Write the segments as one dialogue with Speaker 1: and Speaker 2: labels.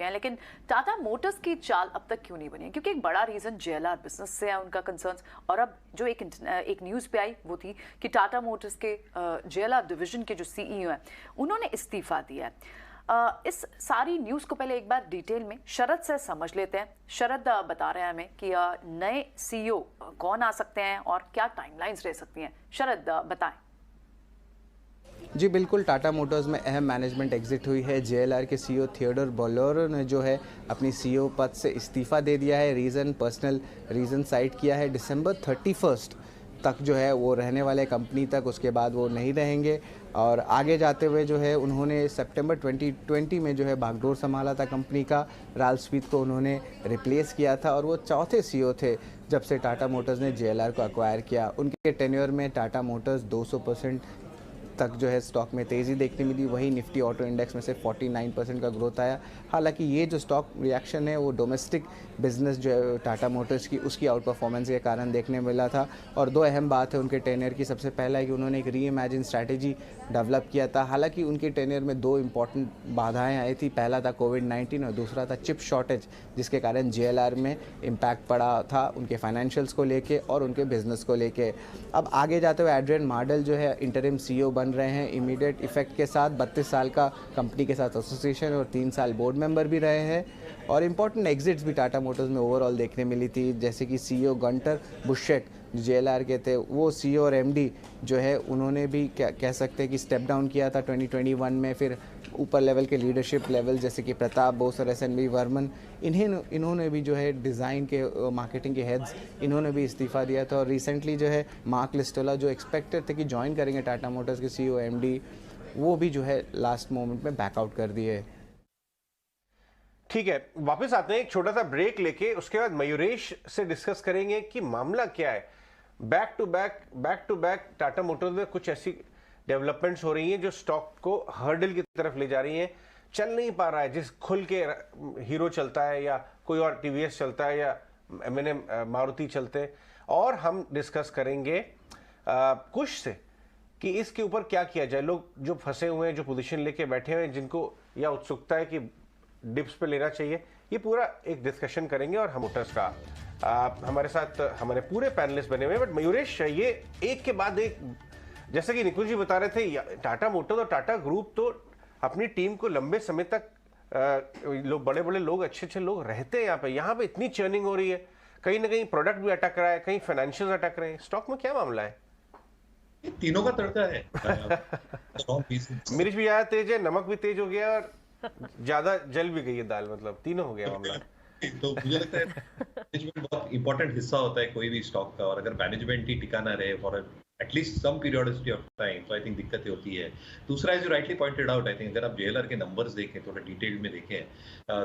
Speaker 1: चुके हैं, लेकिन टाटा मोटर्स की चाल अब तक क्यों नहीं बनी है? क्योंकि एक बड़ा रीजन जेएलआर बिजनेस से है उनका कंसर्न्स, और अब जो एक न्यूज़ पे आई वो थी कि टाटा मोटर्स के जेएलआर डिवीजन के जो सीईओ हैं उन्होंने इस्तीफा दिया है। इस सारी न्यूज़ को पहले एक बार डिटेल में शरद से समझ लेते हैं। शरद बता रहे हैं हमें कि नए सीईओ कौन आ सकते हैं और क्या टाइमलाइंस रह सकती हैं। शरद बताएं।
Speaker 2: जी बिल्कुल, टाटा मोटर्स में अहम मैनेजमेंट एग्जिट हुई है। जेएलआर के सीईओ थियोडोर बोलेरो ने जो है अपनी सीईओ पद से इस्तीफा दे दिया है। पर्सनल रीज़न साइट किया है। दिसंबर 31 तक जो है वो रहने वाले कंपनी तक, उसके बाद वो नहीं रहेंगे। और आगे जाते हुए जो है उन्होंने सितंबर 2020 में जो है बागडोर संभाला था कंपनी का। राल्फ स्मिथ को उन्होंने रिप्लेस किया था और वो चौथे सीईओ थे जब से टाटा मोटर्स ने जेएलआर को अक्वायर किया। उनके टेन्योर में टाटा मोटर्स 200% तक जो है स्टॉक में तेज़ी देखने मिली। वही निफ्टी ऑटो इंडेक्स में से 49% का ग्रोथ आया। हालांकि ये जो स्टॉक रिएक्शन है वो डोमेस्टिक बिजनेस जो है टाटा मोटर्स की, उसकी आउट परफॉर्मेंस के कारण देखने मिला था। और दो अहम बात है उनके टेन्योर की। सबसे पहला है कि उन्होंने एक री इमेजिन स्ट्रैटेजी डेवलप किया था। हालांकि उनके टेन्योर में दो इंपॉर्टेंट बाधाएँ आई थी। पहला था कोविड-19 और दूसरा था चिप शॉर्टेज, जिसके कारण जेएलआर में इम्पैक्ट पड़ा था उनके फाइनेंशियल्स को लेके और उनके बिजनेस को लेके। अब आगे जाते हुए एड्रियन मार्डेल जो है इंटरिम सीईओ बन रहे हैं इमीडिएट इफेक्ट के साथ। 32 साल का कंपनी के साथ एसोसिएशन और 3 साल बोर्ड मेंबर भी रहे हैं। और इंपॉर्टेंट एग्जिट्स भी टाटा मोटर्स में ओवरऑल देखने मिली थी, जैसे कि सीईओ गंटर बुशेक जो जेएलआर के थे, वो सीईओ और एमडी जो है उन्होंने भी क्या कह सकते हैं कि स्टेप डाउन किया था 2021 में। फिर ऊपर लेवल के लीडरशिप लेवल जैसे कि प्रताप बोस और एसएनबी वर्मन, इन्होंने भी जो है डिज़ाइन के मार्केटिंग के हेड्स, इन्होंने भी इस्तीफा दिया था। और रिसेंटली जो है मार्क लिस्टोला जो एक्सपेक्टेड थे कि ज्वाइन करेंगे टाटा मोटर्स के सीईओ एमडी, वो भी जो है लास्ट मोमेंट में बैकआउट कर दिए।
Speaker 3: ठीक है, वापस आते हैं एक छोटा सा ब्रेक लेके, उसके बाद मयूरेश से डिस्कस करेंगे कि मामला क्या है। Back to back Tata Motors में कुछ ऐसी डेवलपमेंट्स हो रही हैं जो स्टॉक को हर्डल की तरफ ले जा रही हैं। चल नहीं पा रहा है जिस खुल के हीरो चलता है या कोई और टीवीएस चलता है या मारुति चलते हैं। और हम डिस्कस करेंगे कुछ से कि इसके ऊपर क्या किया जाए। लोग जो फंसे हुए हैं, जो पोजीशन लेके बैठे हुए हैं, जिनको या उत्सुकता है कि डिप्स पे लेना चाहिए, ये पूरा एक डिस्कशन करेंगे। और हम मोटर्स का हमारे साथ हमारे पूरे पैनलिस्ट बने हुए हैं। बट मयूरेश, ये एक के बाद एक, जैसे कि निकुल जी बता रहे थे, टाटा मोटर्स और टाटा ग्रुप तो अपनी टीम को लंबे समय तक लोग, बड़े बड़े लोग, अच्छे लोग रहते हैं यहाँ पे इतनी चर्निंग हो रही है। कहीं ना कहीं प्रोडक्ट भी अटक रहा है, कहीं फाइनेंशियल अटक रहे हैं। स्टॉक में क्या मामला है?
Speaker 4: तीनों का तड़का है।
Speaker 3: मिर्च भी आया तेज है, नमक भी तेज हो गया और ज्यादा जल भी गई है दाल, मतलब तीनों हो गया मामला।
Speaker 4: तो मुझे लगता है मैनेजमेंट बहुत इंपॉर्टेंट हिस्सा होता है कोई भी स्टॉक का, और अगर मैनेजमेंट ही टिका ना रहे for at least some periodicity of time, तो आई थिंक दिक्कतें होती है। दूसरा है जो rightly pointed out, I think अगर आप जेएलआर के नंबर्स देखें, थोड़ा डिटेल में देखें,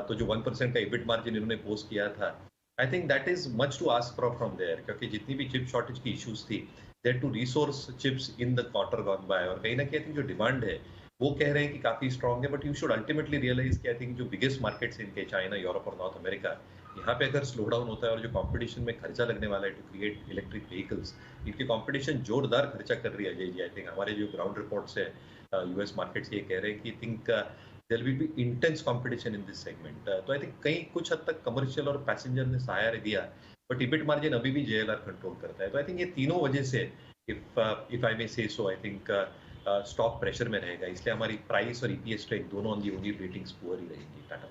Speaker 4: तो जो 1% का इबिट मार्जिन इन्होंने पोस्ट किया था, I think that is much to ask from there, क्योंकि जितनी भी चिप शॉर्टेज की इश्यूज थी, there to resource chips in the quarter gone by. और कहीं ना कहीं आई थिंक जो डिमांड है वो कह रहे हैं कि काफी स्ट्रांग है। But you should ultimately realise कि आई थिंक जो बिगेस्ट मार्केट्स इनके, चाइना, यूरोप और नॉर्थ अमेरिका, यहाँ पे अगर स्लो डाउन होता है और जो कंपटीशन में खर्चा लगने वाला है टू क्रिएट इलेक्ट्रिक व्हीकल्स, इनके कंपटीशन जोरदार खर्चा कर रही है। अजय जी, आई थिंक हमारे जो ग्राउंड रिपोर्ट्स है यूएस मार्केट्स ये कह रहे हैं कि think there will be intense competition in this segment. तो आई थिंक कहीं कुछ हद तक कमर्शियल और पैसेंजर ने सहारा दिया, बट इबिट मार्जिन अभी भी जेएलआर कंट्रोल करता है। तो आई थिंक ये तीनों वजह से, if I may say so, I think stock pressure में रहेगा। इसलिए हमारी प्राइस और ईपीएस ट्रेक दोनों on the only ratings poor ही रहेंगी टाटा।